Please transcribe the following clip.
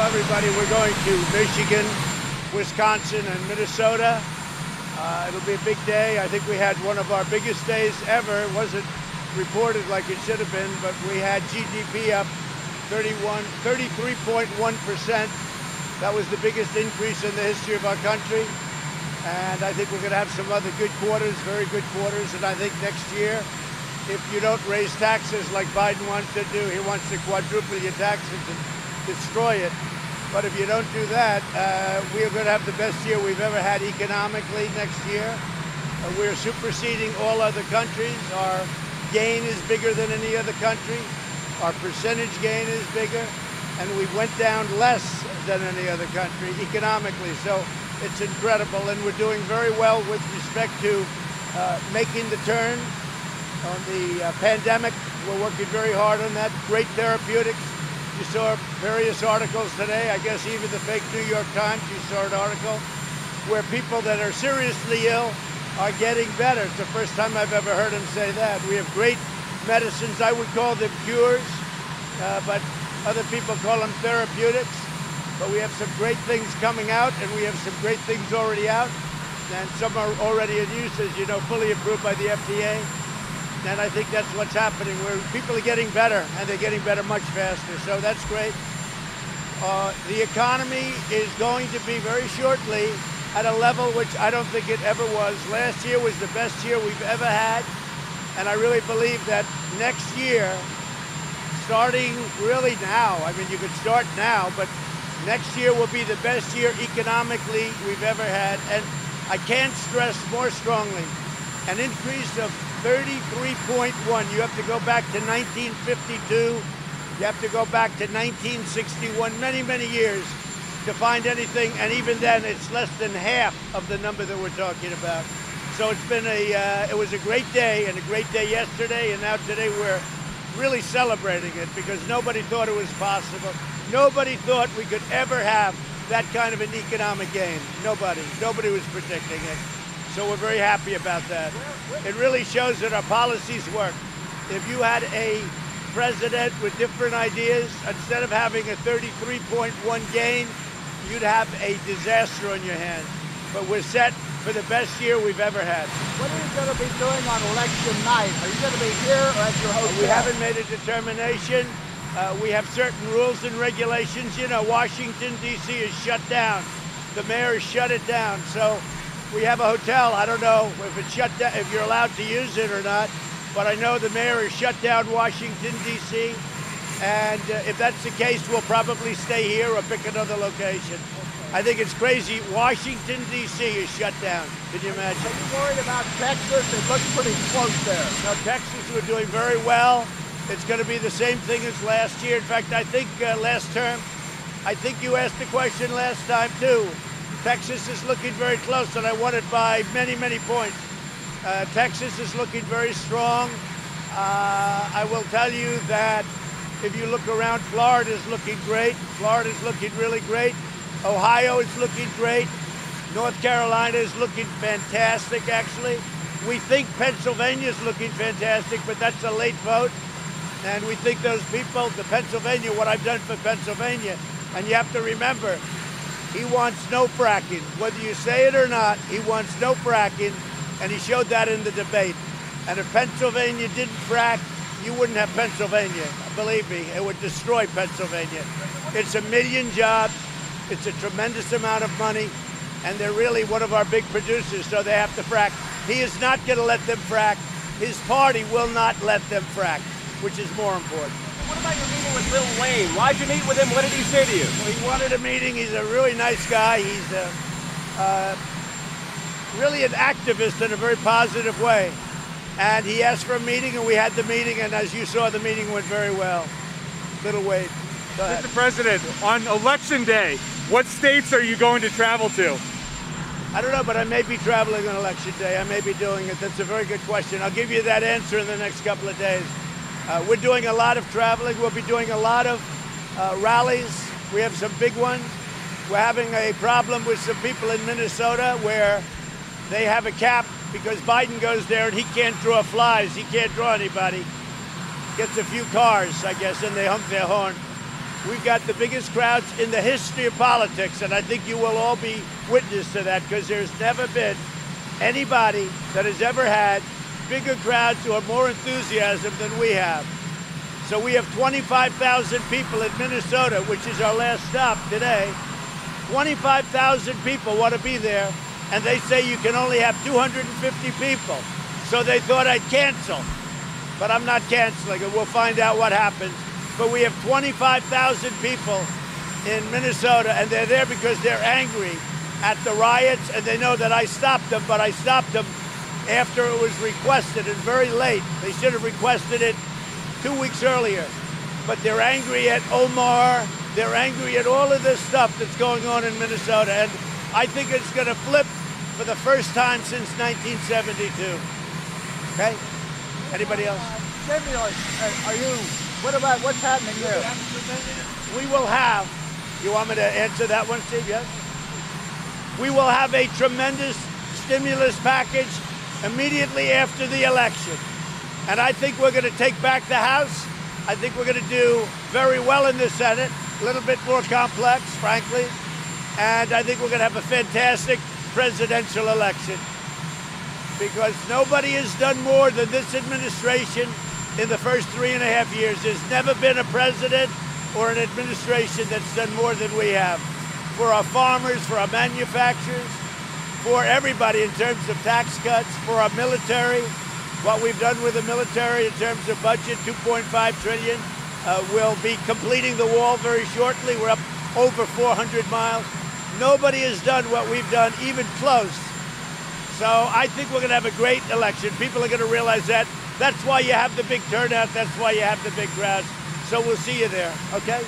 everybody. We're going to Michigan, Wisconsin, and Minnesota. It'll be a big day. I think we had one of our biggest days ever. It wasn't reported like it should have been, but we had GDP up 33.1%. That was the biggest increase in the history of our country. And I think we're going to have some other good quarters, very good quarters. And I think next year, if you don't raise taxes like Biden wants to do, he wants to quadruple your taxes and destroy it. But if you don't do that, we are going to have the best year we've ever had economically next year. We're superseding all other countries. Our gain is bigger than any other country. Our percentage gain is bigger. And we went down less than any other country economically. So it's incredible. And we're doing very well with respect to making the turn on the pandemic. We're working very hard on that. Great therapeutics. You saw various articles today. I guess even the fake New York Times, you saw an article where people that are seriously ill are getting better. It's the first time I've ever heard him say that. We have great medicines. I would call them cures, but other people call them therapeutics. But we have some great things coming out, and we have some great things already out. And some are already in use, as you know, fully approved by the FDA. And I think that's what's happening, where people are getting better, and they're getting better much faster. So that's great. The economy is going to be very shortly at a level which I don't think it ever was. Last year was the best year we've ever had. And I really believe that next year, starting really now, I mean, you could start now, but next year will be the best year economically we've ever had. And I can't stress more strongly, an increase of 33.1. You have to go back to 1952. You have to go back to 1961, many, many years to find anything. And even then, it's less than half of the number that we're talking about. So it's been it was a great day, and a great day yesterday. And now today we're really celebrating it because nobody thought it was possible. Nobody thought we could ever have that kind of an economic gain. Nobody was predicting it. So we're very happy about that. It really shows that our policies work. If you had a president with different ideas, instead of having a 33.1 gain, you'd have a disaster on your hands. But we're set for the best year we've ever had. What are you going to be doing on election night? Are you going to be here or at your hotel? We haven't made a determination. We have certain rules and regulations. You know, Washington, D.C. is shut down. The mayor has shut it down. So we have a hotel. I don't know if it's shut down, if you're allowed to use it or not, but I know the mayor has shut down Washington, D.C., and if that's the case, we'll probably stay here or pick another location. I think it's crazy. Washington, D.C. is shut down. Can you imagine? Are you worried about Texas? It looks pretty close there. No, Texas, we're doing very well. It's going to be the same thing as last year. In fact, I think last term, I think you asked the question last time, too. Texas is looking very close, and I won it by many, many points. Texas is looking very strong. I will tell you that if you look around, Florida is looking great. Florida is looking really great. Ohio is looking great. North Carolina is looking fantastic, actually. We think Pennsylvania is looking fantastic, but that's a late vote. And we think those people, the Pennsylvania, what I've done for Pennsylvania, and you have to remember, he wants no fracking. Whether you say it or not, he wants no fracking, and he showed that in the debate. And if Pennsylvania didn't frack, you wouldn't have Pennsylvania. Believe me, it would destroy Pennsylvania. It's 1 million jobs. It's a tremendous amount of money, and they're really one of our big producers, so they have to frack. He is not going to let them frack. His party will not let them frack, which is more important. What about your meeting with Lil Wayne? Why'd you meet with him? What did he say to you? Well, he wanted a meeting. He's a really nice guy. He's really an activist in a very positive way. And he asked for a meeting, and we had the meeting, and as you saw, the meeting went very well. Lil Wayne, go ahead. Mr. President, on Election Day, what states are you going to travel to? I don't know, but I may be traveling on Election Day. I may be doing it. That's a very good question. I'll give you that answer in the next couple of days. We're doing a lot of traveling. We'll be doing a lot of rallies. We have some big ones. We're having a problem with some people in Minnesota where they have a cap because Biden goes there and he can't draw flies. He can't draw anybody. Gets a few cars, I guess, and they hump their horn. We've got the biggest crowds in the history of politics, and I think you will all be witness to that, because there's never been anybody that has ever had bigger crowds or more enthusiasm than we have. So we have 25,000 people in Minnesota, which is our last stop today. 25,000 people want to be there, and they say you can only have 250 people. So they thought I'd cancel, but I'm not canceling it. We'll find out what happens. But we have 25,000 people in Minnesota, and they're there because they're angry at the riots, and they know that I stopped them, but I stopped them after it was requested and very late. They should have requested it 2 weeks earlier. But they're angry at Omar. They're angry at all of this stuff that's going on in Minnesota. And I think it's going to flip for the first time since 1972. Okay? Anybody else? Stimulus, what about what's happening there? We will have, you want me to answer that one, Steve? Yes? We will have a tremendous stimulus package immediately after the election. And I think we're going to take back the House. I think we're going to do very well in the Senate, a little bit more complex, frankly. And I think we're going to have a fantastic presidential election, because nobody has done more than this administration in the first 3.5 years. There's never been a president or an administration that's done more than we have. For our farmers, for our manufacturers, for everybody in terms of tax cuts, for our military, what we've done with the military in terms of budget, $2.5 trillion. We'll be completing the wall very shortly. We're up over 400 miles. Nobody has done what we've done, even close. So I think we're going to have a great election. People are going to realize that. That's why you have the big turnout. That's why you have the big crowds. So we'll see you there, okay?